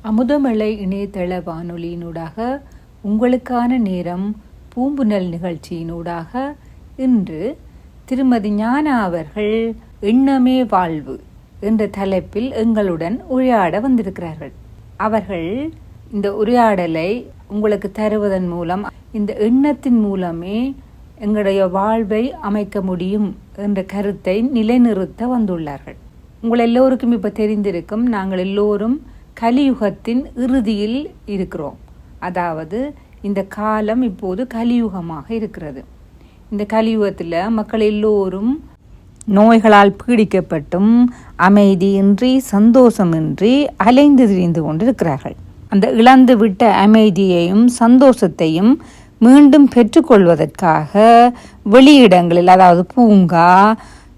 அமுதமலை இணையதள வானொலியினூடாக உங்களுக்கான நேரம் பூம்புனல் நிகழ்ச்சியினூடாக இன்று திருமதி ஞானா அவர்கள் எண்ணமே வாழ்வு என்ற தலைப்பில் எங்களுடன் உரையாட வந்திருக்கிறார்கள். அவர்கள் இந்த உரையாடலை உங்களுக்கு தருவதன் மூலம் இந்த எண்ணத்தின் மூலமே எங்களுடைய வாழ்வை அமைக்க முடியும் என்ற கருத்தை நிலைநிறுத்த வந்துள்ளார்கள். உங்கள் எல்லோருக்கும் இப்போ தெரிந்திருக்கும், நாங்கள் எல்லோரும் கலியுகத்தின் இறுதியில் இருக்கிறோம். அதாவது இந்த காலம் இப்போது கலியுகமாக இருக்கிறது. இந்த கலியுகத்தில் மக்கள் எல்லோரும் நோய்களால் பீடிக்கப்பட்டும் அமைதியின்றி சந்தோஷமின்றி அலைந்து திரிந்து கொண்டிருக்கிறார்கள். அந்த இழந்து விட்ட அமைதியையும் சந்தோஷத்தையும் மீண்டும் பெற்றுக்கொள்வதற்காக வெளியிடங்களில், அதாவது பூங்கா,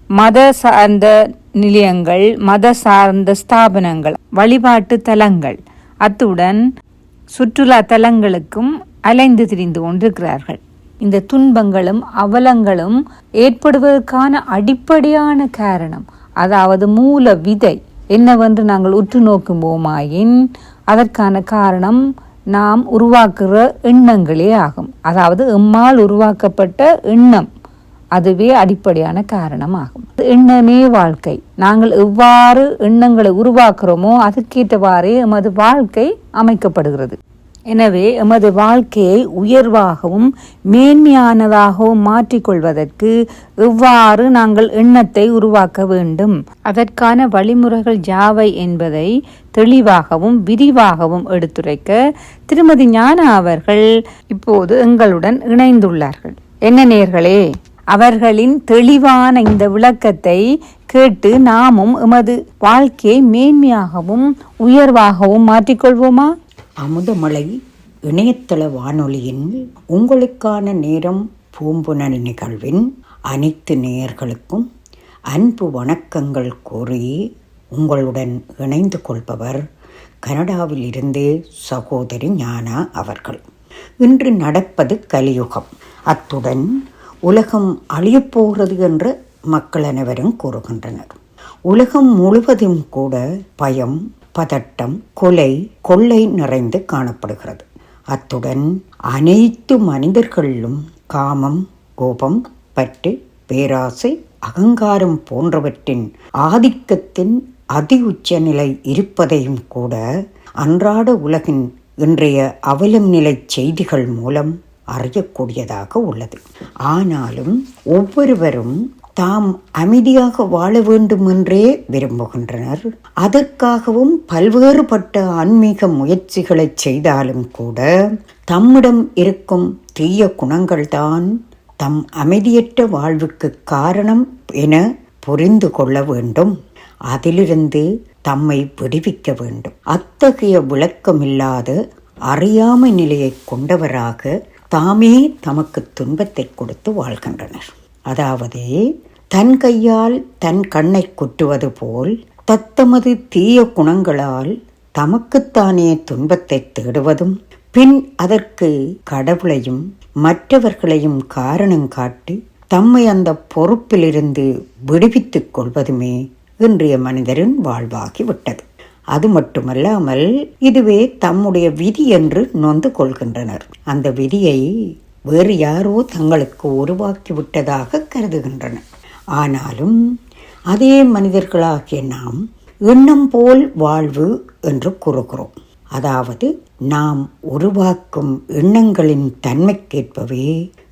மத சார்ந்த நிலையங்கள், மத சார்ந்த ஸ்தாபனங்கள், வழிபாட்டு தலங்கள், அத்துடன் சுற்றுலா தலங்களுக்கும் அலைந்து திரிந்து கொண்டிருக்கிறார்கள். இந்த துன்பங்களும் அவலங்களும் ஏற்படுவதற்கான அடிப்படையான காரணம், அதாவது மூல விதை என்னவென்று நாங்கள் உற்று நோக்கும்போமாயின் அதற்கான காரணம் நாம் உருவாக்குற எண்ணங்களே ஆகும். அதாவது எம்மால் உருவாக்கப்பட்ட எண்ணம், அதுவே அடிப்படையான காரணமாகும். எண்ணமே வாழ்க்கை. நாங்கள் எவ்வாறு எண்ணங்களை உருவாக்குறோமோ அதுக்கேற்றவாறே எமது வாழ்க்கை அமைக்கப்படுகிறது. எனவே எமது வாழ்க்கையை உயர்வாகவும் மேன்மையானதாகவும் மாற்றிக்கொள்வதற்கு எவ்வாறு நாங்கள் எண்ணத்தை உருவாக்க வேண்டும், அதற்கான வழிமுறைகள் யாவை என்பதை தெளிவாகவும் விரிவாகவும் எடுத்துரைக்க திருமதி ஞானா அவர்கள் இப்போது எங்களுடன் இணைந்துள்ளார்கள். என்ன நேயர்களே, அவர்களின் தெளிவான இந்த விளக்கத்தை கேட்டு நாமும் எமது வாழ்க்கையை மேன்மையாகவும் உயர்வாகவும் மாற்றிக்கொள்வோமா? அமுதமலை இணையதள வானொலியின் உங்களுக்கான நேரம் பூம்புனல் நிகழ்வின் அனைத்து நேயர்களுக்கும் அன்பு வணக்கங்கள் கூறி உங்களுடன் இணைந்து கொள்பவர் கனடாவில் இருந்து சகோதரி ஞானா அவர்கள். இன்று நடப்பது கலியுகம். அத்துடன் உலகம் அழியப்போகிறது என்று மக்கள் அனைவரும் கூறுகின்றனர். உலகம் முழுவதும் கூட பயம், பதட்டம், கொலை, கொள்ளை நிறைந்து காணப்படுகிறது. அத்துடன் அனைத்து மனிதர்களிலும் காமம், கோபம், பற்று, பேராசை, அகங்காரம் போன்றவற்றின் ஆதிக்கத்தின் அதி உச்ச நிலை இருப்பதையும் கூட அன்றாட உலகின் இன்றைய அவலம் நிலை செய்திகள் மூலம் அறியக்கூடியதாக உள்ளது. ஆனாலும் ஒவ்வொருவரும் தாம் அமைதியாக வாழ வேண்டும் என்றே விரும்புகின்றனர். அதற்காகவும் பல்வேறுபட்ட ஆன்மீக முயற்சிகளை செய்தாலும் கூட தம்மிடம் இருக்கும் தீய குணங்கள்தான் தம் அமைதியற்ற வாழ்வுக்கு காரணம் என புரிந்து கொள்ள வேண்டும். அதிலிருந்து தம்மை விடுவிக்க வேண்டும். அத்தகைய விளக்கமில்லாத அறியாமை நிலையை கொண்டவராக தாமே தமக்கு துன்பத்தை கொடுத்து வாழ்கின்றனர். அதாவது தன் கையால் தன் கண்ணை குட்டுவது போல் தத்தமது தீய குணங்களால் தமக்குத்தானே துன்பத்தை தேடுவதும், பின் அதற்கு கடவுளையும் மற்றவர்களையும் காரணம் காட்டி தம்மை அந்த பொறுப்பிலிருந்து விடுவித்துக் கொள்வதுமே இன்றைய மனிதரின் வாழ்வாகிவிட்டது. அது மட்டுமல்லாமல் இதுவே தம்முடைய விதி என்று நொந்து கொள்கின்றனர். அந்த விதியை வேறு யாரோ தங்களுக்கு உருவாக்கிவிட்டதாக கருதுகின்றனர். ஆனாலும் அதே மனிதர்களாகிய நாம் எண்ணம் போல் வாழ்வு என்று கூறுகிறோம். அதாவது நாம் உருவாக்கும் எண்ணங்களின் தன்மைக்கேற்பவே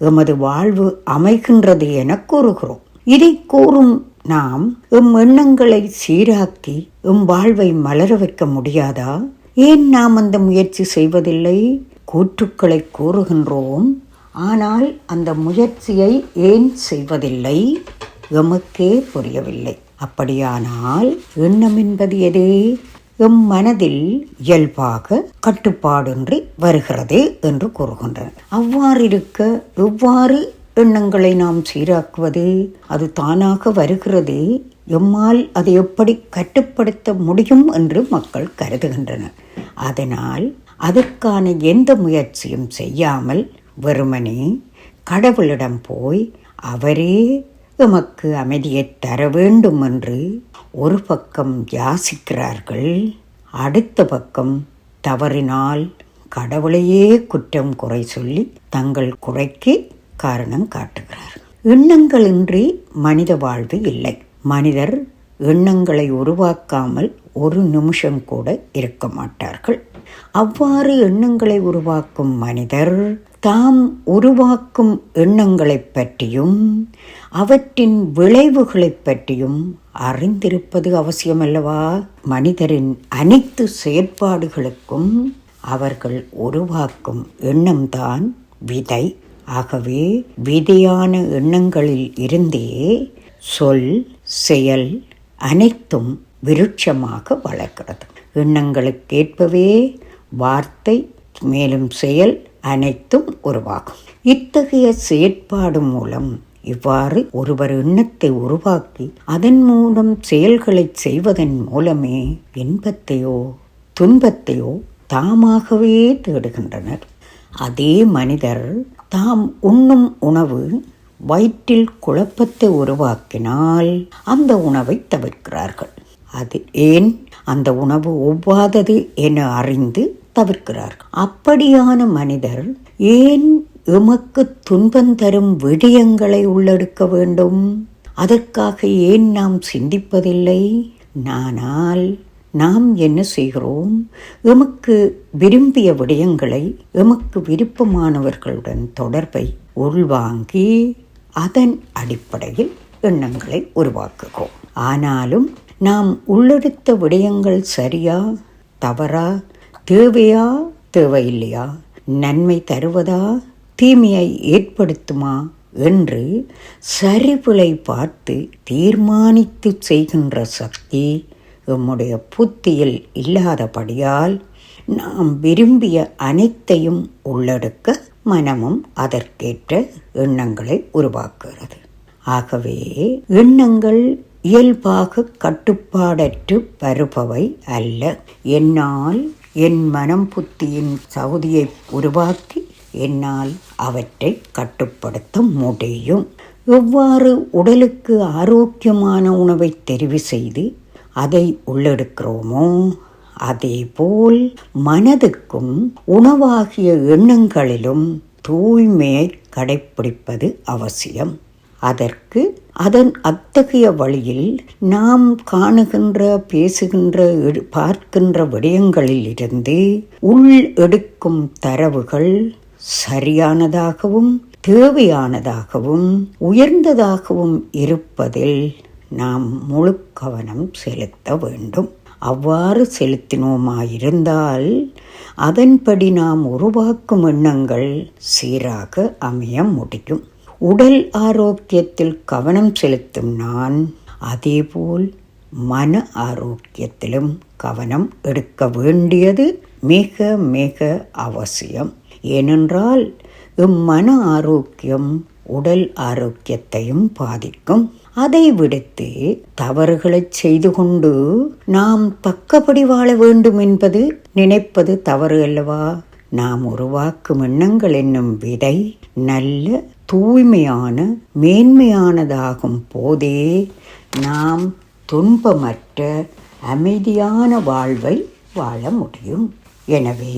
எமது வாழ்வு அமைகின்றது என கூறுகிறோம். இதை கூறும் நாம் எம் எண்ணங்களை சீராக்கி எம் வாழ்வை மலர வைக்க முடியாதா? ஏன் நாம் அந்த முயற்சி செய்வதில்லை? கூற்றுக்களை கூறுகின்றோம், ஆனால் அந்த முயற்சியை ஏன் செய்வதில்லை? எமக்கே புரியவில்லை. அப்படியானால் எண்ணம் என்பது எது? எம் மனதில் இயல்பாக கட்டுப்பாடின்றி வருகிறது என்று கூறுகின்றனர். அவ்வாறு இருக்க எவ்வாறு எண்ணங்களை நாம் சீராக்குவது? அது தானாக வருகிறது. எம்மால் அதை எப்படி கட்டுப்படுத்த முடியும் என்று மக்கள் கருதுகின்றனர். அதனால் அதற்கான எந்த முயற்சியும் செய்யாமல் வெறுமனே கடவுளிடம் போய் அவரே எமக்கு அமைதியை தர வேண்டும் என்று ஒரு பக்கம் யாசிக்கிறார்கள், அடுத்த பக்கம் தவறினால் கடவுளையே குற்றம் குறை சொல்லி தங்கள் குறைக்கு காரணம் காட்டுகிறார். எண்ணங்களின்றி மனித வாழ்வு இல்லை. மனிதர் எண்ணங்களை உருவாக்காமல் ஒரு நிமிஷம் கூட இருக்க மாட்டார்கள். அவ்வாறு எண்ணங்களை உருவாக்கும் மனிதர் தாம் உருவாக்கும் எண்ணங்களைப் பற்றியும் அவற்றின் விளைவுகளைப் பற்றியும் அறிந்திருப்பது அவசியமல்லவா? மனிதரின் அனைத்து செயற்பாடுகளுக்கும் அவர்கள் உருவாக்கும் எண்ணம்தான் விதை. ஆகவே விதையான எண்ணங்களில் இருந்தே சொல், செயல் அனைத்தும் விருட்சமாக வளர்க்கிறது. எண்ணங்களுக்கேற்பவே வார்த்தை மேலும் செயல் அனைத்தும் உருவாகும். இத்தகைய செயற்பாடு மூலம் இவ்வாறு ஒருவர் எண்ணத்தை உருவாக்கி அதன் மூலம் செயல்களை செய்வதன் மூலமே இன்பத்தையோ துன்பத்தையோ தாமாகவே தேடுகின்றனர். அதே மனிதர் தாம் உண்ணும் உணவு வயிற்றில் குழப்பத்தை உருவாக்கினால் அந்த உணவை தவிர்க்கிறார்கள். அது ஏன் அந்த உணவு ஒவ்வாதது என அறிந்து தவிர்க்கிறார்கள். அப்படியான மனிதர் ஏன் எமக்கு துன்பம் தரும் விடயங்களை உள்ளெடுக்க வேண்டும்? அதற்காக ஏன் நாம் சிந்திப்பதில்லை? ஆனால் நாம் என்ன செய்கிறோம்? எமக்கு விரும்பிய விடயங்களை, எமக்கு விருப்பமானவர்களுடன் தொடர்பை உள்வாங்கி அதன் அடிப்படையில் எண்ணங்களை உருவாக்குகிறோம். ஆனாலும் நாம் உள்ளெடுத்த விடயங்கள் சரியா தவறா, தேவையா தேவையில்லையா, நன்மை தருவதா தீமையை ஏற்படுத்துமா என்று சரிவிலை பார்த்து தீர்மானித்து செய்கின்ற சக்தி நம்முடைய புத்தியில் இல்லாதபடியால் நாம் விரும்பிய அனைத்தையும் உள்ளெடுக்க மனமும் அதற்கேற்ற எண்ணங்களை உருவாக்குகிறது. ஆகவே எண்ணங்கள் இயல்பாக கட்டுப்பாடற்று வருபவை அல்ல. என்னால் என் மனம் புத்தியின் சவுதியை உருவாக்கி என்னால் அவற்றை கட்டுப்படுத்த முடியும். எவ்வாறு உடலுக்கு ஆரோக்கியமான உணவை தெரிவு செய்து அதை உள்ளெடுக்கிறோமோ அதேபோல் மனதுக்கும் உணவாகிய எண்ணங்களிலும் தூய்மையை கடைப்பிடிப்பது அவசியம். அதற்கு அதன் அத்தகைய வழியில் நாம் காணுகின்ற, பேசுகின்ற, பார்க்கின்ற விடயங்களில் இருந்து உள் எடுக்கும் தரவுகள் சரியானதாகவும் தேவையானதாகவும் உயர்ந்ததாகவும் இருப்பதில் நாம் முழு கவனம் செலுத்த வேண்டும். அவ்வாறு செலுத்தினோமாயிருந்தால் அதன்படி நாம் உருவாக்கும் எண்ணங்கள் சீராக அமைய முடியும். உடல் ஆரோக்கியத்தில் கவனம் செலுத்தும் நான் அதேபோல் மன ஆரோக்கியத்திலும் கவனம் எடுக்க வேண்டியது மிக மிக அவசியம். ஏனென்றால் மன ஆரோக்கியம் உடல் ஆரோக்கியத்தையும் பாதிக்கும். அதை விடுத்து தவறுகளை செய்து கொண்டு நாம் பக்கபடி வாழ வேண்டும் என்பது நினைப்பது தவறு அல்லவா? நாம் உருவாக்கும் எண்ணங்கள் என்னும் விதை நல்ல தூய்மையான மேன்மையானதாகும் போதே நாம் துன்பமற்ற அமைதியான வாழ்வை வாழ முடியும். எனவே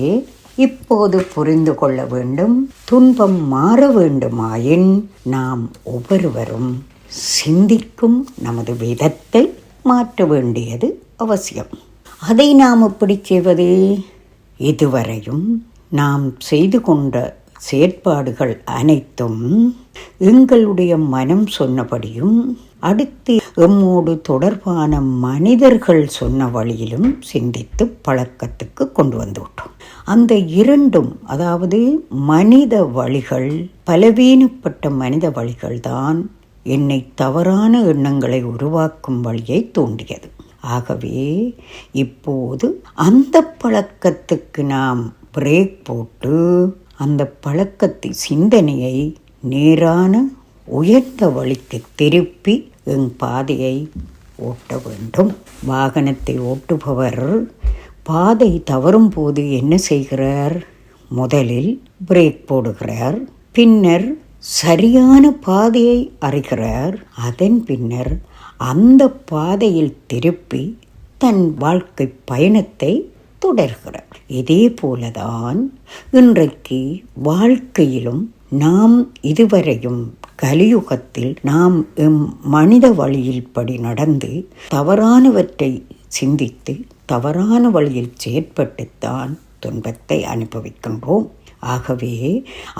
இப்போது புரிந்து கொள்ள வேண்டும், துன்பம் மாற வேண்டுமாயின் நாம் ஒவ்வொருவரும் சிந்திக்கும் நமது விதத்தை மாற்ற வேண்டியது அவசியம். அதை நாம் எப்படி செய்வது? இதுவரையும் நாம் செய்து கொண்ட செயற்பாடுகள் அனைத்தும் எங்களுடைய மனம் சொன்னபடியும் அடுத்து எம்மோடு தொடர்பான மனிதர்கள் சொன்ன வழியிலும் சிந்தித்து பழக்கத்துக்கு கொண்டு வந்து விட்டோம். அந்த இரண்டும், அதாவது மனித வழிகள், பலவீனப்பட்ட மனித வழிகள்தான் என்னை தவறான எண்ணங்களை உருவாக்கும் வழியை தூண்டியது. ஆகவே இப்போது அந்த பழக்கத்துக்கு நாம் பிரேக் போட்டு அந்த பழக்கத்தை, சிந்தனையை நேரான உயர்ந்த வழிக்கு திருப்பி என் பாதையை ஓட்ட வேண்டும். வாகனத்தை ஓட்டுபவர் பாதை தவறும் போது என்ன செய்கிறார்? முதலில் பிரேக் போடுகிறார், பின்னர் சரியான பாதையை அறிகிறார், அதன் பின்னர் அந்த பாதையில் திருப்பி தன் வாழ்க்கை பயணத்தை தொடர்கிறார். இதே போலதான் இன்றைக்கு வாழ்க்கையிலும் நாம் இதுவரையும் கலியுகத்தில் நாம் மனித வழியில் படி நடந்து தவறானவற்றை சிந்தித்து தவறான வழியில் செயற்பட்டுத்தான் துன்பத்தை அனுபவிக்கின்றோம். ஆகவே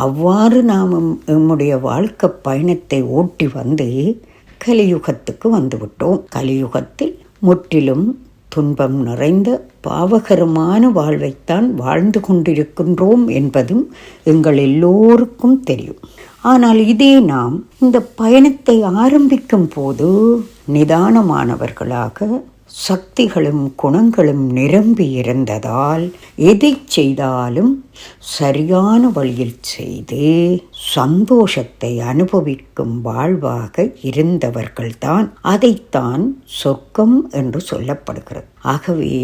அவ்வாறு நாம் நம்முடைய வாழ்க்கை பயணத்தை ஓட்டி வந்து கலியுகத்துக்கு வந்துவிட்டோம். கலியுகத்தில் முற்றிலும் துன்பம் நிறைந்த பாவகரமான வாழ்வைத்தான் வாழ்ந்து கொண்டிருக்கின்றோம் என்பதும் எங்கள் எல்லோருக்கும் தெரியும். ஆனால் இதே நாம் இந்த பயணத்தை ஆரம்பிக்கும் போது நிதானமானவர்களாக சக்திகளும் குணங்களும் நிரம்பி இருந்ததால் எதை செய்தாலும் சரியான வழியில் செய்து சந்தோஷத்தை அனுபவிக்கும் வாழ்வாக இருந்தவர்கள்தான் அதைத்தான் சொர்க்கம் என்று சொல்லப்படுகிறது. ஆகவே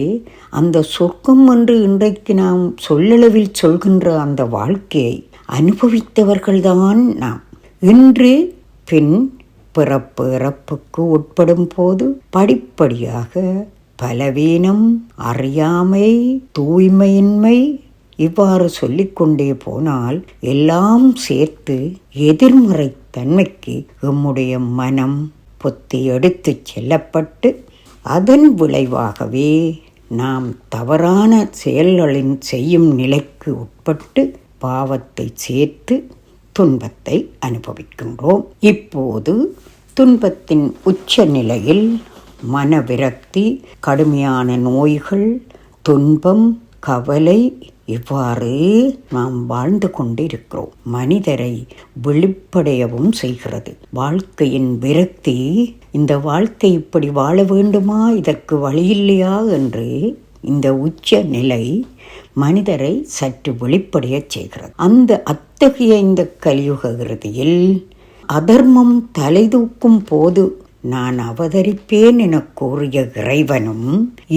அந்த சொர்க்கம் என்று இன்றைக்கு நாம் சொல்லளவில் சொல்கின்ற அந்த வாழ்க்கையை அனுபவித்தவர்கள்தான் நாம். இன்று பின் பிறப்பு இறப்புக்கு உட்படும் போது படிப்படியாக பலவீனம், அறியாமை, தூய்மையின்மை இவ்வாறு சொல்லிக்கொண்டே போனால் எல்லாம் சேர்த்து எதிர்மறை தன்மைக்கு நம்முடைய மனம் புத்தி எடுத்து செல்லப்பட்டு அதன் விளைவாகவே நாம் தவறான செயல்களின் செய்யும் நிலைக்கு உட்பட்டு பாவத்தை சேர்த்து துன்பத்தை அனுபவிக்கின்றோம். இப்போது துன்பத்தின் உச்ச நிலையில் மனவிரக்தி, கடுமையான நோய்கள், துன்பம், கவலை இவ்வாறு நாம் வாழ்ந்து கொண்டிருக்கிறோம். மனிதரை விழிப்படையவும் செய்கிறது. வாழ்க்கையின் விரக்தி, இந்த வாழ்க்கை இப்படி வாழ வேண்டுமா, இதற்கு வழியில்லையா என்று இந்த உச்ச நிலை மனிதரை சற்று வெளிப்படைய செய்கிறது. அத்தகைய இந்த கலியுக இறுதியில் அதர்மம் தலைதூக்கும் போது நான் அவதரிப்பேன் என கூறிய இறைவனும்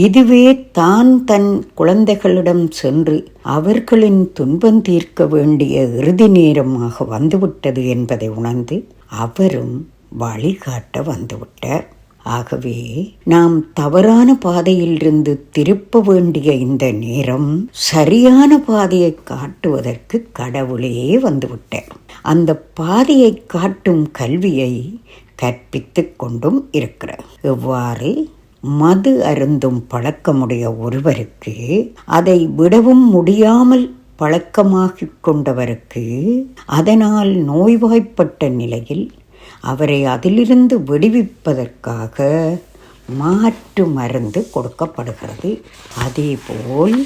இதுவே தான் தன் குழந்தைகளிடம் சென்று அவர்களின் துன்பம் தீர்க்க வேண்டிய இறுதி நேரமாக வந்துவிட்டது என்பதை உணர்ந்து அவரும் வழிகாட்ட வந்துவிட்டார். ஆகவே நாம் தவறான பாதையிலிருந்து திருப்ப வேண்டிய இந்த நேரம் சரியான பாதையை காட்டுவதற்கு கடவுளே வந்துவிட்டார். அந்த பாதையை காட்டும் கல்வியை கற்பித்து கொண்டும் இருக்கிறார். எவ்வாறு மது அருந்தும் பழக்கமுடைய ஒருவருக்கு அதை விடவும் முடியாமல் பழக்கமாகிக் கொண்டவருக்கு அதனால் நோய்வாய்ப்பட்ட நிலையில் அவரை அதிலிருந்து விடுவிப்பதற்காக மாற்று மருந்து கொடுக்கப்படுகிறது. அதேபோல்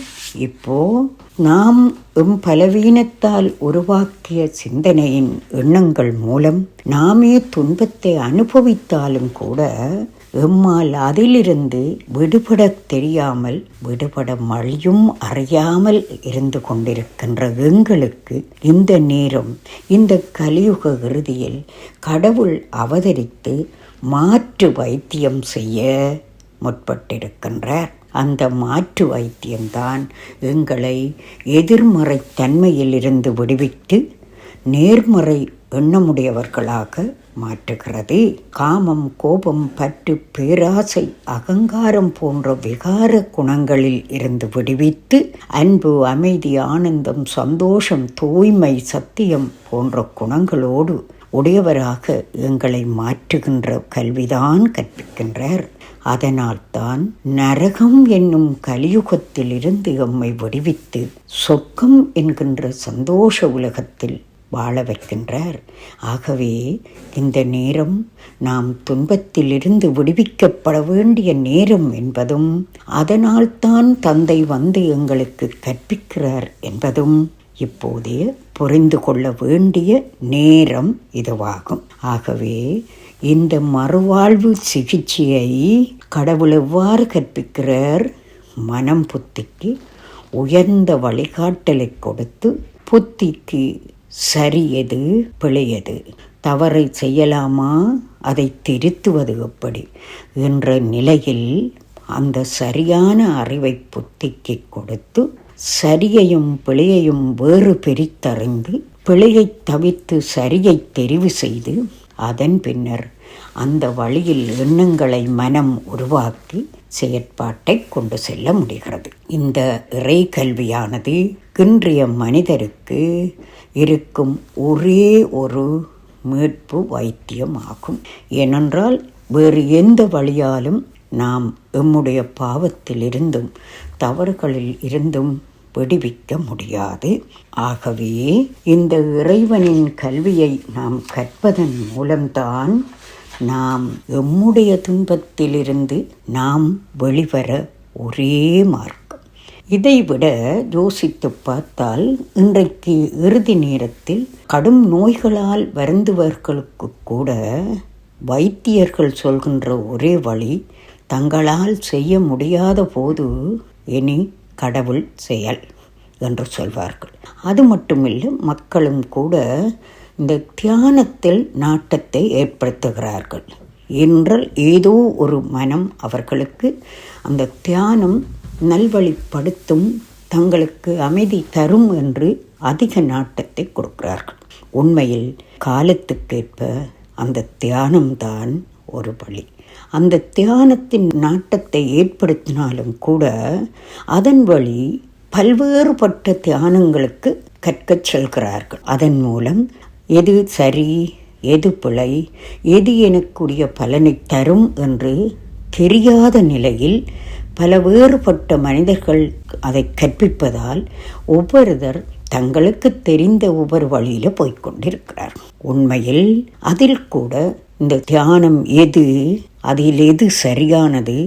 இப்போ நாம் பலவீனத்தால் உருவாக்கிய சிந்தனையின் எண்ணங்கள் மூலம் நாமே துன்பத்தை அனுபவித்தாலும் கூட எம்மால் அதிலிருந்து விடுபட தெரியாமல் விடுபட வழியும் அறியாமல் இருந்து கொண்டிருக்கின்ற எங்களுக்கு இந்த நேரம் இந்த கலியுக இறுதியில் கடவுள் அவதரித்து மாற்று வைத்தியம் செய்ய முற்பட்டிருக்கின்றார். அந்த மாற்று வைத்தியம்தான் எங்களை எதிர்மறை தன்மையிலிருந்து விடுவித்து நேர்மறை எண்ணமுடையவர்களாக மாற்றுகிறது. காமம், கோபம், பற்று, பேராசை, அகங்காரம் போன்ற விகார குணங்களில் இருந்து விடுவித்து அன்பு, அமைதி, ஆனந்தம், சந்தோஷம், தூய்மை, சத்தியம் போன்ற குணங்களோடு உடையவராக எங்களை மாற்றுகின்ற கல்விதான் கற்பிக்கின்றார். அதனால்தான் நரகம் என்னும் கலியுகத்தில் இருந்து எம்மை விடுவித்து சொர்க்கம் என்கின்ற சந்தோஷ உலகத்தில் வாழ வைக்கின்றார். ஆகவே இந்த நேரம் நாம் துன்பத்திலிருந்து விடுவிக்கப்பட வேண்டிய நேரம் என்பதும் அதனால்தான் தந்தை வந்து எங்களுக்கு கற்பிக்கிறார் என்பதும் இப்போதே புரிந்து கொள்ள வேண்டிய நேரம் இதுவாகும். ஆகவே இந்த மறுவாழ்வு சிகிச்சையை கடவுள் எவ்வாறு கற்பிக்கிறார்? மனம் புத்திக்கு உயர்ந்த வழிகாட்டலை கொடுத்து புத்திக்கு சரி எது பிழையது, தவறை செய்யலாமா, அதை திருத்துவது எப்படி என்ற நிலையில் அந்த சரியான அறிவை புத்திக்கு கொடுத்து சரியையும் பிழையையும் வேறு பிரித்தறிந்து பிழையை தவிர்த்து சரியை தெரிவு செய்து அதன் பின்னர் அந்த வழியில் எண்ணங்களை மனம் உருவாக்கி செயற்பாட்டை கொண்டு செல்ல முடிகிறது. இந்த இறை கல்வியானது இன்றைய மனிதருக்கு இருக்கும் ஒரே ஒரு மீட்பு வைத்தியமாகும். ஏனென்றால் வேறு எந்த வழியாலும் நாம் எம்முடைய பாவத்திலிருந்தும் தவறுகளில் இருந்தும் விடுவிக்க முடியாது. ஆகவே இந்த இறைவனின் கல்வியை நாம் கற்பதன் மூலம்தான் நாம் எம்முடைய துன்பத்திலிருந்து நாம் வெளிவர ஒரே மார்க்கம். இதைவிட யோசித்து பார்த்தால் இன்றைக்கு இறுதி நேரத்தில் கடும் நோய்களால் வருந்துவர்களுக்கு கூட வைத்தியர்கள் சொல்கின்ற ஒரே வழி, தங்களால் செய்ய முடியாத போது இனி கடவுள் செயல் என்று சொல்வார்கள். அது மட்டுமில்லை, மக்களும் கூட இந்த தியானத்தில் நாட்டத்தை ஏற்படுத்துகிறார்கள் என்றால் ஏதோ ஒரு மனம் அவர்களுக்கு அந்த தியானம் நல்வழிப்படுத்தும், தங்களுக்கு அமைதி தரும் என்று அதிக நாட்டத்தை கொடுக்கிறார்கள். உண்மையில் காலத்துக்கேற்ப அந்த தியானம்தான் ஒரு வழி. அந்த தியானத்தின் நாட்டத்தை ஏற்படுத்தினாலும் கூட அதன் வழி பல்வேறுபட்ட தியானங்களுக்கு கற்கச் செல்கிறார்கள். அதன் மூலம் எது சரி, எது பிழை, எது எனக்குரிய பலனை தரும் என்று தெரியாத நிலையில் பல வேறுபட்ட மனிதர்கள் அதை கற்பிப்பதால் ஒவ்வொருவர் தங்களுக்கு தெரிந்த ஒவ்வொரு வழியில் போய்கொண்டிருக்கிறார். உண்மையில் அதில் கூட இந்த தியானம் எது, அதில் எது சரியானது,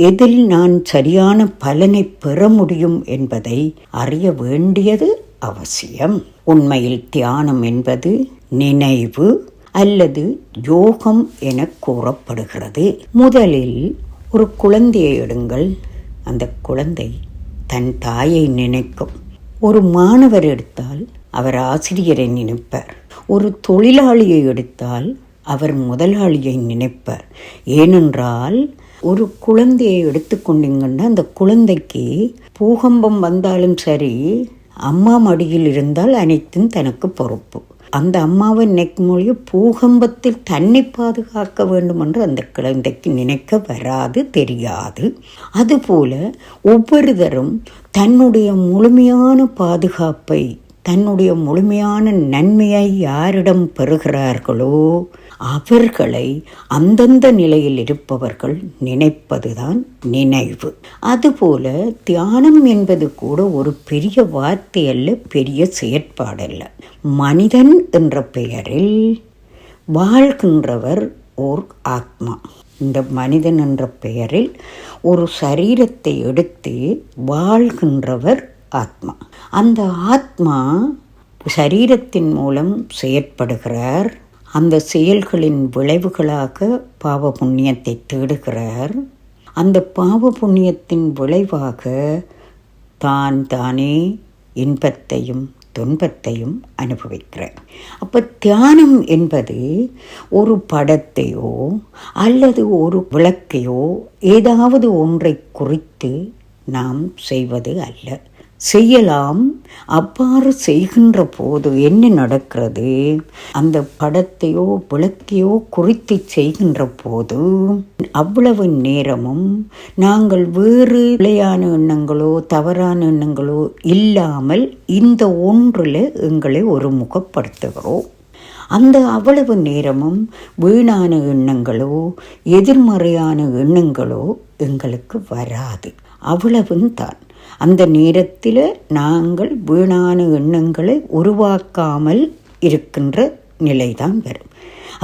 எதில் நான் சரியான பலனை பெற முடியும் என்பதை அறிய வேண்டியது அவசியம். உண்மையில் தியானம் என்பது நினைவு அல்லது யோகம் என கூறப்படுகிறது. முதலில் ஒரு குழந்தையை எடுங்கள். அந்த குழந்தை தன் தாயை நினைக்கும். ஒரு மாணவர் எடுத்தால் அவர் ஆசிரியரை நினைப்பார். ஒரு தொழிலாளியை எடுத்தால் அவர் முதலாளியை நினைப்பார். ஏனென்றால் ஒரு குழந்தையை எடுத்துக்கொண்டீங்கன்னா அந்த குழந்தைக்கு பூகம்பம் வந்தாலும் சரி, அம்மா மடியில் இருந்தால் அனைத்தும் தனக்கு பொறுப்பு. அந்த அம்மாவை நினைக்கும் மொழிய பூகம்பத்தில் தன்னை பாதுகாக்க வேண்டும் என்று அந்த குழந்தைக்கு நினைக்க வராது, தெரியாது. அதுபோல ஒவ்வொருத்தரும் தன்னுடைய முழுமையான பாதுகாப்பை, தன்னுடைய முழுமையான நன்மையை யாரிடம் பெறுகிறார்களோ அவர்களை அந்தந்த நிலையில் இருப்பவர்கள் நினைப்பதுதான் நினைவு. அதுபோல தியானம் என்பது கூட ஒரு பெரிய வார்த்தை அல்ல, பெரிய செயற்பாடல்ல. மனிதன் என்ற பெயரில் வாழ்கின்றவர் ஓர் ஆத்மா. இந்த மனிதன் என்ற பெயரில் ஒரு சரீரத்தை எடுத்து வாழ்கின்றவர் ஆத்மா. அந்த ஆத்மா சரீரத்தின் மூலம் செயற்படுகிறார். அந்த செயல்களின் விளைவுகளாக பாவ புண்ணியத்தை தேடுகிறார். அந்த பாவ புண்ணியத்தின் விளைவாக தானே இன்பத்தையும் துன்பத்தையும் அனுபவிக்கிறார். அப்போ தியானம் என்பது ஒரு படத்தையோ அல்லது ஒரு விளக்கையோ ஏதாவது ஒன்றை குறித்து நாம் செய்வது அல்ல. செய்யலாம். அவ்வாறு செய்கின்ற போது என்ன நடக்கிறது, அந்த படத்தையோ விளக்கையோ குறித்து செய்கின்ற போது அவ்வளவு நேரமும் நாங்கள் வேறு பிழையான எண்ணங்களோ தவறான எண்ணங்களோ இல்லாமல் இந்த ஒன்றில் எங்களை ஒருமுகப்படுத்துகிறோம். அந்த அவ்வளவு நேரமும் வீணான எண்ணங்களோ எதிர்மறையான எண்ணங்களோ எங்களுக்கு வராது. அவ்வளவும் தான். அந்த நேரத்தில் நாங்கள் வீணான எண்ணங்களை உருவாக்காமல் இருக்கின்ற நிலைதான் வரும்.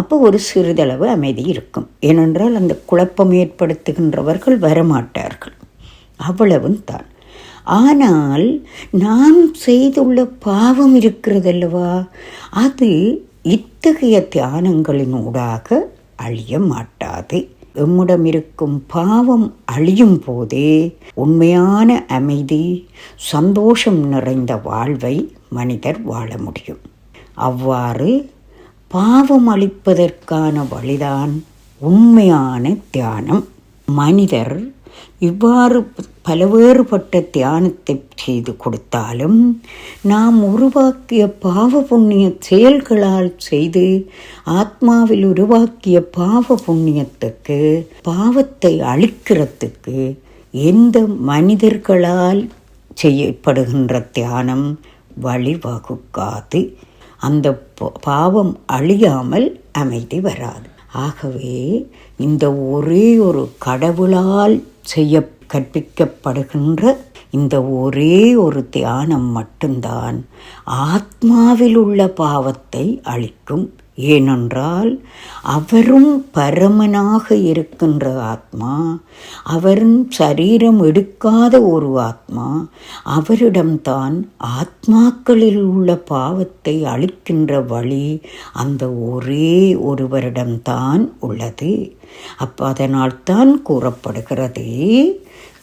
அப்போ ஒரு சிறிதளவு அமைதி இருக்கும். ஏனென்றால் அந்த குழப்பம் ஏற்படுத்துகின்றவர்கள் வரமாட்டார்கள். அவ்வளவும் தான். ஆனால் நாம் செய்துள்ள பாவம் இருக்கிறதல்லவா, அது இத்தகைய தியானங்களினூடாக அழிய மாட்டாது. எம்மிடம் இருக்கும் பாவம் அழியும் போதே உண்மையான அமைதி, சந்தோஷம் நிறைந்த வாழ்வை மனிதர் வாழ முடியும். அவ்வாறு பாவம் அழிப்பதற்கான வழிதான் உண்மையான தியானம். மனிதர் இவ்வாறு பலவேறுபட்ட தியானத்தை செய்து கொடுத்தாலும் நாம் உருவாக்கிய பாவ புண்ணிய செயல்களால் செய்து ஆத்மாவில் உருவாக்கிய பாவ புண்ணியத்துக்கு பாவத்தை அழிக்கிறதுக்கு எந்த மனிதர்களால் செய்யப்படுகின்ற தியானம் வழிவகுக்காது. அந்த பாவம் அழியாமல் அமைதி வராது. ஆகவே இந்த ஒரே ஒரு கடவுளால் கற்பிக்கப்படுகின்ற இந்த ஒரே ஒரு தியானம் மட்டும்தான் ஆத்மாவில் உள்ள பாவத்தை அழிக்கும். ஏனென்றால் அவரும் பரமனாக இருக்கின்ற ஆத்மா, அவரும் சரீரம் எடுக்காத ஒரு ஆத்மா, அவரிடம்தான் ஆத்மாக்களில் உள்ள பாவத்தை அழிக்கின்ற வழி அந்த ஒரே ஒருவரிடம்தான் உள்ளது. அதனால்தான் கூறப்படுகிறது,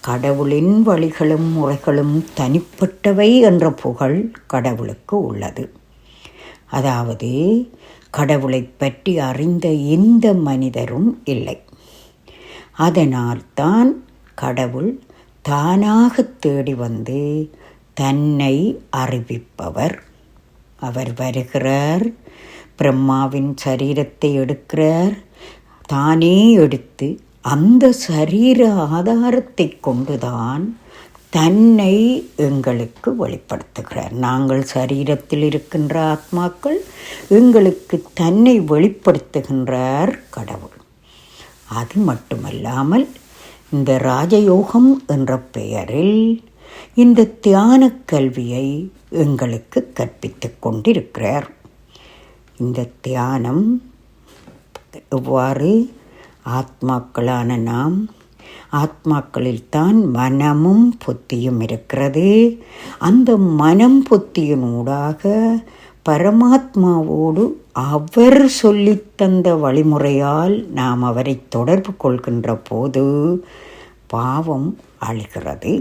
கடவுளின் வழிகளும் முறைகளும் தனிப்பட்டவை என்ற புகழ் கடவுளுக்கு உள்ளது. அதாவது கடவுளை பற்றி அறிந்த எந்த மனிதரும் இல்லை. அதனால்தான் கடவுள் தானாக தேடி வந்து தன்னை அறிவிப்பவர். அவர் வருகிறார், பிரம்மாவின் சரீரத்தை எடுக்கிறார், தானே எடுத்து அந்த சரீர ஆதாரத்தை கொண்டுதான் தன்னை எங்களுக்கு வெளிப்படுத்துகிறார். நாங்கள் சரீரத்தில் இருக்கின்ற ஆத்மாக்கள், எங்களுக்கு தன்னை வெளிப்படுத்துகின்றார் கடவுள். அது மட்டுமல்லாமல் இந்த ராஜயோகம் என்ற பெயரில் இந்த தியான கல்வியை எங்களுக்கு கற்பித்து கொண்டிருக்கிறார். இந்த தியானம் எவ்வாறு ஆத்மாக்களான நாம், ஆத்மாக்களில்தான் மனமும் புத்தியும் இருக்கிறது. அந்த மனம் புத்தியினூடாக பரமாத்மாவோடு அவர் சொல்லித்தந்த வழிமுறையால் நாம் அவரை தொடர்பு கொள்கின்ற போது பாவம் அழிகிறது.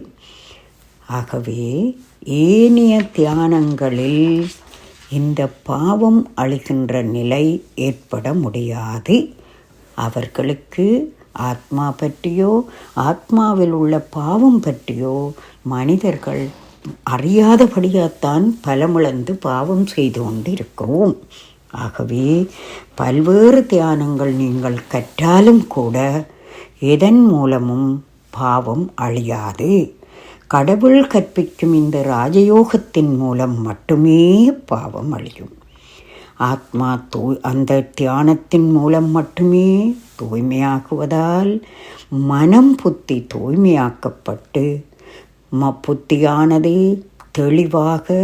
ஆகவே ஏனைய தியானங்களில் இந்த பாவம் அழிகின்ற நிலை ஏற்பட முடியாது. அவர்களுக்கு ஆத்மா பற்றியோ ஆத்மாவில் உள்ள பாவம் பற்றியோ மனிதர்கள் அறியாதபடியாத்தான் பலமிழந்து பாவம் செய்து கொண்டு இருக்கிறோம். ஆகவே பல்வேறு தியானங்கள் நீங்கள் கற்றாலும் கூட எதன் மூலமும் பாவம் அழியாது. கடவுள் கற்பிக்கும் இந்த ராஜயோகத்தின் மூலம் மட்டுமே பாவம் அழியும். ஆத்மா அந்த தியானத்தின் மூலம் மட்டுமே தூய்மையாக்குவதால் மனம் புத்தி தூய்மையாக்கப்பட்டு புத்தியானது தெளிவாக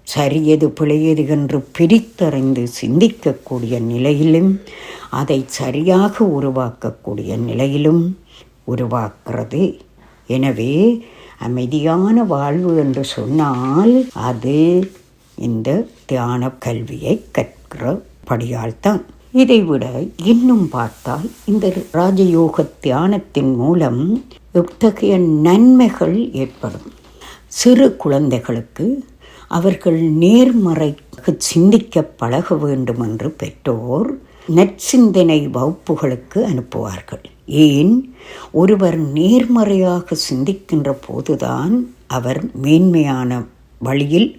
சரியது பிழையது என்று பிரித்தறிந்து சிந்திக்கக்கூடிய நிலையிலும் அதை சரியாக உருவாக்கக்கூடிய நிலையிலும் உருவாக்குறது. எனவே அமைதியான வாழ்வு என்று சொன்னால் அது இந்த தியான கல்வியை கற்கிறபடியால் தான். இதைவிட இன்னும் பார்த்தால் இந்த ராஜயோக தியானத்தின் மூலம் எத்தகைய நன்மைகள் ஏற்படும். சிறு குழந்தைகளுக்கு அவர்கள் நேர்மறைக்கு சிந்திக்க பழக வேண்டும் என்று பெற்றோர் நற்சிந்தனை வகுப்புகளுக்கு அனுப்புவார்கள். ஏன்? ஒருவர் நேர்மறையாக சிந்திக்கின்ற போதுதான் அவர் மேன்மையான வழியில்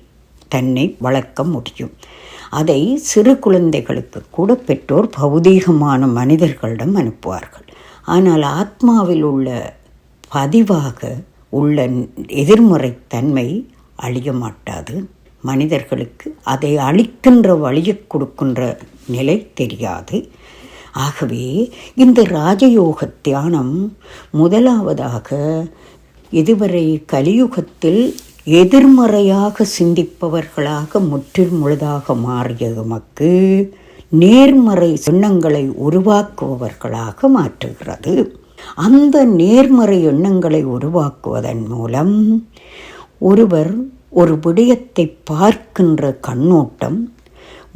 தன்னை வளர்க்க முடியும். அதை சிறு குழந்தைகளுக்கு கூட பெற்றோர் பௌதீகமான மனிதர்களிடம் அனுப்புவார்கள். ஆனால் ஆத்மாவில் உள்ள பதிவாக உள்ள எதிர்மறை தன்மை அழிய மாட்டாது. மனிதர்களுக்கு அதை அழிக்கின்ற வழியை கொடுக்கின்ற நிலை தெரியாது. ஆகவே இந்த ராஜயோக தியானம் முதலாவதாக இதுவரை கலியுகத்தில் எதிர்மறையாக சிந்திப்பவர்களாக முழுதாக மாறிய எமக்கு நேர்மறை எண்ணங்களை உருவாக்குபவர்களாக மாற்றுகிறது. அந்த நேர்மறை எண்ணங்களை உருவாக்குவதன் மூலம் ஒருவர் ஒரு விடயத்தை பார்க்கின்ற கண்ணோட்டம்,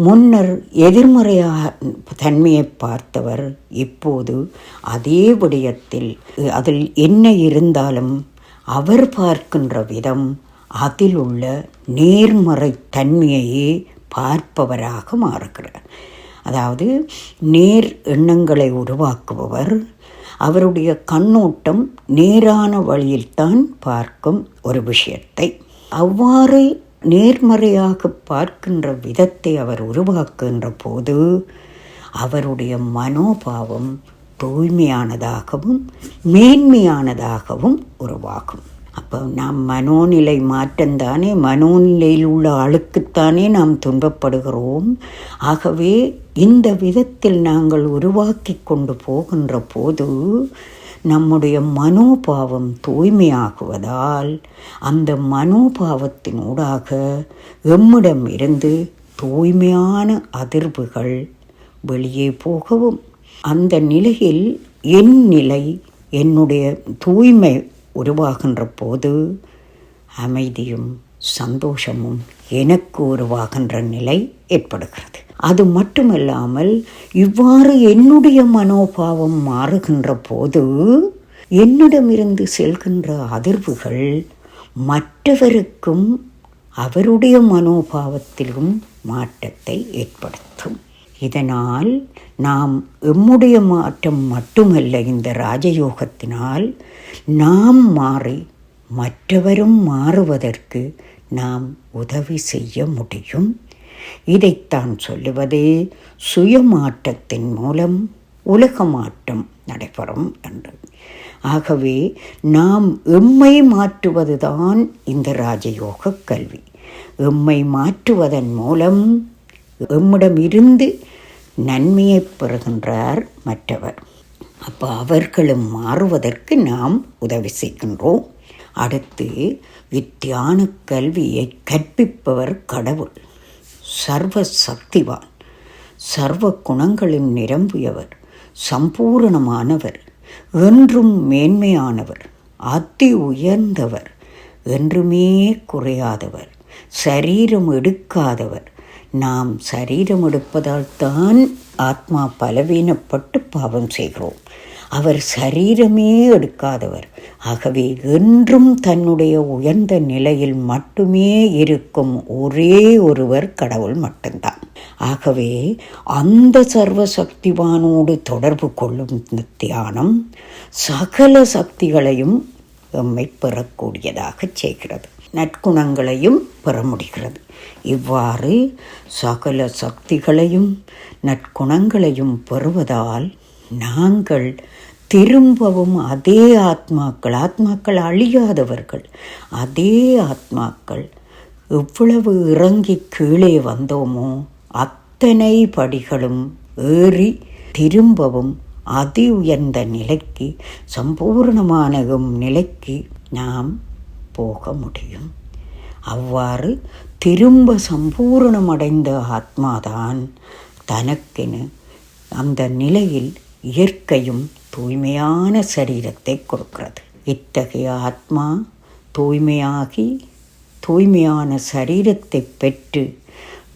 முன்னர் எதிர்மறையாக தன்மையை பார்த்தவர் இப்போது அதே விடயத்தில் அதில் என்ன இருந்தாலும் அவர் பார்க்கின்ற விதம் அதில் உள்ள நேர்மறை தன்மையையே பார்ப்பவராக மாறுகிறார். அதாவது நேர் எண்ணங்களை உருவாக்குபவர் அவருடைய கண்ணோட்டம் நேரான வழியில்தான் பார்க்கும் ஒரு விஷயத்தை. அவ்வாறு நேர்மறையாக பார்க்கின்ற விதத்தை அவர் உருவாக்குகின்ற போது அவருடைய மனோபாவம் தூய்மையானதாகவும் மேன்மையானதாகவும் உருவாகும். அப்போ நாம் மனோநிலை மாற்றம்தானே, மனோநிலையில் உள்ள ஆளுக்குத்தானே நாம் துன்பப்படுகிறோம். ஆகவே இந்த விதத்தில் நாங்கள் உருவாக்கி கொண்டு போகின்ற போது நம்முடைய மனோபாவம் தூய்மையாகுவதால் அந்த மனோபாவத்தினூடாக எம்மிடம் இருந்து தூய்மையான அதிர்வுகள் வெளியே போகவும், அந்த நிலையில் என் நிலை, என்னுடைய தூய்மை உருவாகின்ற போது அமைதியும் சந்தோஷமும் எனக்கு உருவாகின்ற நிலை ஏற்படுகிறது. அது மட்டுமல்லாமல் இவ்வாறு என்னுடைய மனோபாவம் மாறுகின்ற போது என்னிடமிருந்து செல்கின்ற அதிர்வுகள் மற்றவருக்கும் அவருடைய மனோபாவத்திலும் மாற்றத்தை ஏற்படுத்தும். இதனால் நாம் எம்முடைய மாற்றம் மட்டுமல்ல, இந்த ராஜயோகத்தினால் நாம் மாறி மற்றவரும் மாறுவதற்கு நாம் உதவி செய்ய முடியும். இதைத்தான் சொல்லுவதே சுயமாற்றத்தின் மூலம் உலக மாற்றம் நடைபெறும் என்று. ஆகவே நாம் எம்மை மாற்றுவதுதான் இந்த ராஜயோக கல்வி. எம்மை மாற்றுவதன் மூலம் எம்மிடம் இருந்து நன்மையை பெறுகின்றார் மற்றவர். அப்போ அவர்களும் மாறுவதற்கு நாம் உதவி செய்கின்றோம். அடுத்து வித்தியான கல்வியை கற்பிப்பவர் கடவுள், சர்வ சக்திவான், சர்வ குணங்களும் நிரம்பியவர், சம்பூரணமானவர், என்றும் மேன்மையானவர், அதி உயர்ந்தவர், என்றுமே குறையாதவர், சரீரம் எடுக்காதவர். நாம் சரீரம் எடுப்பதால் தான் ஆத்மா பலவீனப்பட்டு பாவம் செய்கிறோம். அவர் சரீரமே எடுக்காதவர். ஆகவே என்றும் தன்னுடைய உயர்ந்த நிலையில் மட்டுமே இருக்கும் ஒரே ஒருவர் கடவுள் மட்டும்தான். ஆகவே அந்த சர்வசக்திவானோடு தொடர்பு கொள்ளும் தியானம் சகல சக்திகளையும் எம்மை பெறக்கூடியதாக செய்கிறது, நற்குணங்களையும் பெற முடிகிறது. இவ்வாறு சகல சக்திகளையும் நற்குணங்களையும் பெறுவதால் நாங்கள் திரும்பவும் அதே ஆத்மாக்கள் அழியாதவர்கள், அதே ஆத்மாக்கள் எவ்வளவு இறங்கி கீழே வந்தோமோ அத்தனை படிகளும் ஏறி திரும்பவும் அதி உயர்ந்த நிலைக்கு, சம்பூர்ணமான நிலைக்கு நாம் போக முடியும். அவ்வாறு திரும்ப சம்பூர்ணமடைந்த ஆத்மாதான் தனக்கென அந்த நிலையில் இயற்கையும் தூய்மையான சரீரத்தை கொடுக்கிறது. இத்தகைய ஆத்மா தூய்மையாகி தூய்மையான சரீரத்தை பெற்று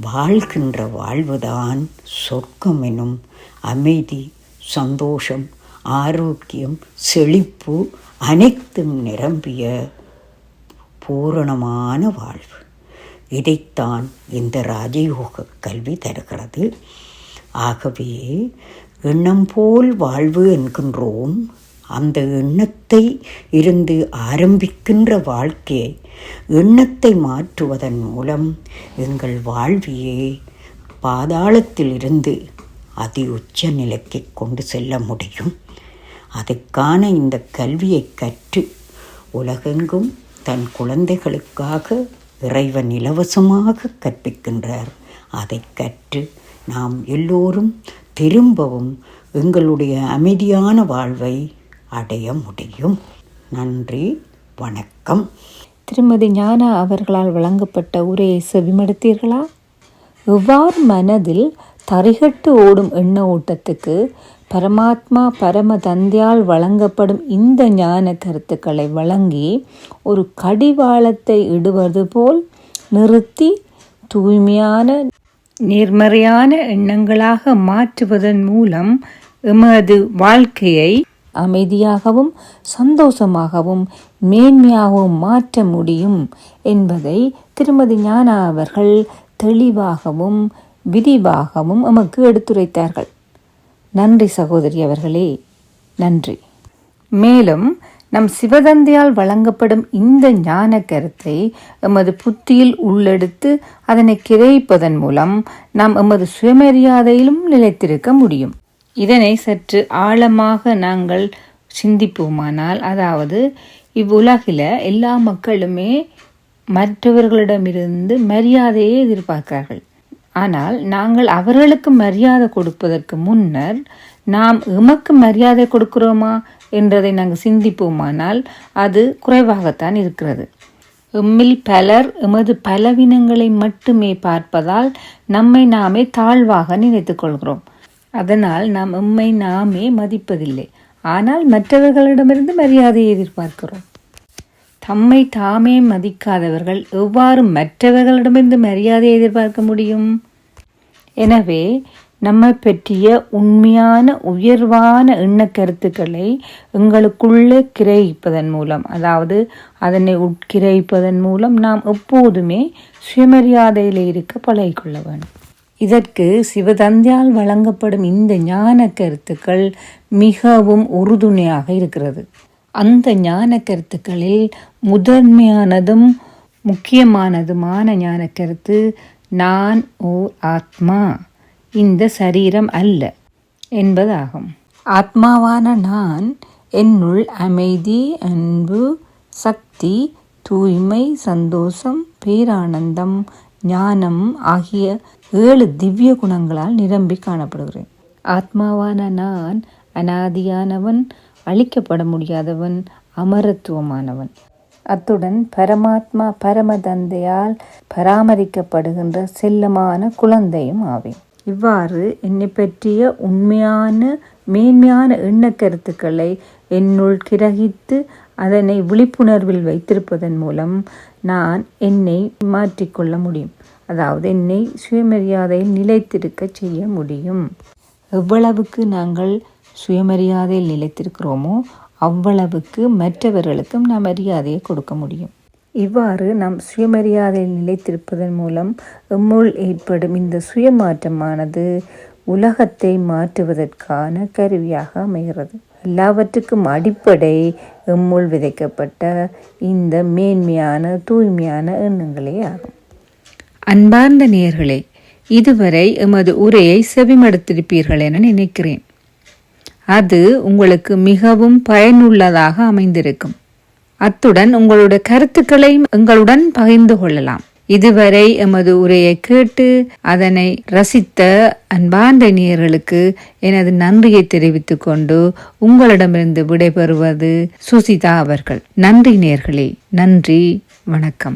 வாழ்கின்ற வாழ்வுதான் சொர்க்கம் எனும் அமைதி, சந்தோஷம், ஆரோக்கியம், செழிப்பு அனைத்தும் நிரம்பிய பூரணமான வாழ்வு. இதைத்தான் இந்த ராஜயோக கல்வி தருகிறது. ஆகவே எண்ணம் போல் வாழ்வு என்கின்றோம். அந்த எண்ணத்தை இருந்து ஆரம்பிக்கின்ற வாழ்க்கையை எண்ணத்தை மாற்றுவதன் மூலம் எங்கள் வாழ்வியை பாதாளத்தில் இருந்து அதி உச்ச நிலைக்கு கொண்டு செல்ல முடியும். அதுக்கான இந்த கல்வியை கற்று உலகெங்கும் தன் குழந்தைகளுக்காக இறைவன் இலவசமாக கற்பிக்கின்றார். அதை கற்று நாம் எல்லோரும் திரும்பவும் எங்களுடைய அமைதியான வாழ்வை அடைய முடியும். நன்றி, வணக்கம். திருமதி ஞானா அவர்களால் வழங்கப்பட்ட உரையை செவிமடுத்தீர்களா? எவ்வாறு மனதில் தரிகட்டு ஓடும் எண்ண ஓட்டத்துக்கு பரமாத்மா பரம தந்தையால் வழங்கப்படும் இந்த ஞான கருத்துக்களை வழங்கி ஒரு கடிவாளத்தை இடுவது போல் நிறுத்தி தூய்மையான நேர்மறையான எண்ணங்களாக மாற்றுவதன் மூலம் எமது வாழ்க்கையை அமைதியாகவும் சந்தோஷமாகவும் மேன்மையாகவும் மாற்ற முடியும் என்பதை திருமதி ஞானா அவர்கள் தெளிவாகவும் விரிவாகவும் எமக்கு எடுத்துரைத்தார்கள். நன்றி சகோதரி அவர்களே, நன்றி. மேலும் நம் சிவதந்தையால் வழங்கப்படும் இந்த ஞான கருத்தை எமது புத்தியில் உள்ளெடுத்து அதனை கிரகிப்பதன் மூலம் நாம் எமது சுயமரியாதையிலும் நிலைத்திருக்க முடியும். இதனை சற்று ஆழமாக நாங்கள் சிந்திப்போமானால், அதாவது இவ்வுலகில எல்லா மக்களுமே மற்றவர்களிடமிருந்து மரியாதையை எதிர்பார்க்கிறார்கள். ஆனால் நாங்கள் அவர்களுக்கு மரியாதை கொடுப்பதற்கு முன்னர் நாம் எமக்கு மரியாதை கொடுக்கிறோமா என்றதை நாங்கள் சிந்திப்போமானால் அது குறைவாகத்தான் இருக்கிறது. எம்மில் பலர் எமது பலவீனங்களை மட்டுமே பார்ப்பதால் நம்மை நாமே தாழ்வாக நினைத்துக் கொள்கிறோம். அதனால் நாம் எம்மை நாமே மதிப்பதில்லை. ஆனால் மற்றவர்களிடமிருந்து மரியாதையை எதிர்பார்க்கிறோம். தம்மை தாமே மதிக்காதவர்கள் எவ்வாறு மற்றவர்களிடமிருந்து மரியாதையை எதிர்பார்க்க முடியும்? எனவே நம்மை பற்றிய உண்மையான உயர்வான எண்ணக்கருத்துக்களை எங்களுக்குள்ளே கிரகிப்பதன் மூலம், அதாவது அதனை உட்கிரகிப்பதன் மூலம் நாம் எப்போதுமே சுயமரியாதையில் இருக்க பழகிக்கொள்ள வேண்டும். இதற்கு சிவதந்தையால் வழங்கப்படும் இந்த ஞான கருத்துக்கள் மிகவும் உறுதுணையாக இருக்கிறது. அந்த ஞான கருத்துக்களில் முதன்மையானதும் முக்கியமானதுமான ஞான கருத்து நான் ஓர் ஆத்மா, இந்த சரீரம் அல்ல என்பதாகும். ஆத்மாவான நான் என்னுள் அமைதி, அன்பு, சக்தி, தூய்மை, சந்தோஷம், பேரானந்தம், ஞானம் ஆகிய 7 திவ்ய குணங்களால் நிரம்பி காணப்படுகிறேன். ஆத்மாவான நான் அனாதியானவன், அழிக்கப்பட முடியாதவன், அமரத்துவமானவன். அத்துடன் பரமாத்மா பரமதந்தையால் பராமரிக்கப்படுகின்ற செல்லமான குழந்தையும் ஆவேன். இவ்வாறு என்னை பற்றிய உண்மையான மேன்மையான எண்ணக்கருத்துக்களை என்னுள் கிரகித்து அதனை விழிப்புணர்வில் வைத்திருப்பதன் மூலம் நான் என்னை மாற்றிக்கொள்ள முடியும். அதாவது என்னை சுயமரியாதையில் நிலைத்திருக்க செய்ய முடியும். எவ்வளவுக்கு நாங்கள் சுயமரியாதையில் நிலைத்திருக்கிறோமோ அவ்வளவுக்கு மற்றவர்களுக்கும் நாம் மரியாதையை கொடுக்க முடியும். இவ்வாறு நாம் சுயமரியாதையில் நிலைத்திருப்பதன் மூலம் எம்முள் ஏற்படும் இந்த சுயமாற்றமானது உலகத்தை மாற்றுவதற்கான கருவியாக அமைகிறது. எல்லாவற்றுக்கும் அடிப்படை எம்முள் விதைக்கப்பட்ட இந்த மேன்மையான தூய்மையான எண்ணங்களே ஆகும். அன்பார்ந்த நேயர்களே, இதுவரை எமது உரையை செவிமடுத்திருப்பீர்கள் என நினைக்கிறேன். அது உங்களுக்கு மிகவும் பயனுள்ளதாக அமைந்திருக்கும். அத்துடன் உங்களுடைய கருத்துக்களை எங்களுடன் பகிர்ந்து கொள்ளலாம். இதுவரை எமது உரையை கேட்டு அதனை ரசித்த அன்பார்ந்த நேயர்களுக்கு எனது நன்றியை தெரிவித்துக் கொண்டு உங்களிடமிருந்து விடைபெறுவது சுசிதா அவர்கள். நன்றி நேயர்களே, நன்றி, வணக்கம்.